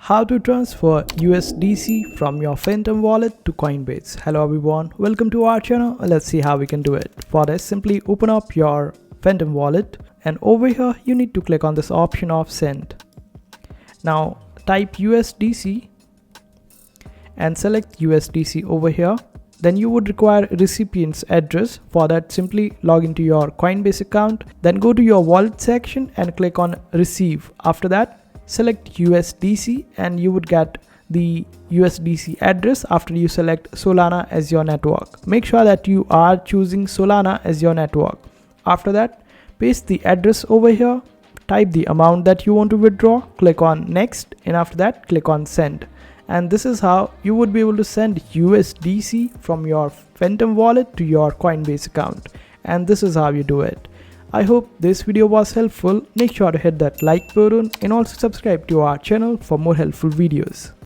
How to transfer USDC from your Phantom wallet to Coinbase. Hello everyone, welcome to our channel. Let's see how we can do it. For this, simply open up your Phantom wallet and over here you need to click on this option of send. Now type USDC and select USDC over here. Then you would require a recipient's address. For that, simply log into your Coinbase account, then go to your wallet section and click on receive. After that, select USDC and you would get the USDC address after you select Solana as your network. Make sure that you are choosing Solana as your network. After that, paste the address over here, type the amount that you want to withdraw, click on next, and after that click on send. And this is how you would be able to send USDC from your Phantom wallet to your Coinbase account. And this is how you do it. I hope this video was helpful. Make sure to hit that like button and also subscribe to our channel for more helpful videos.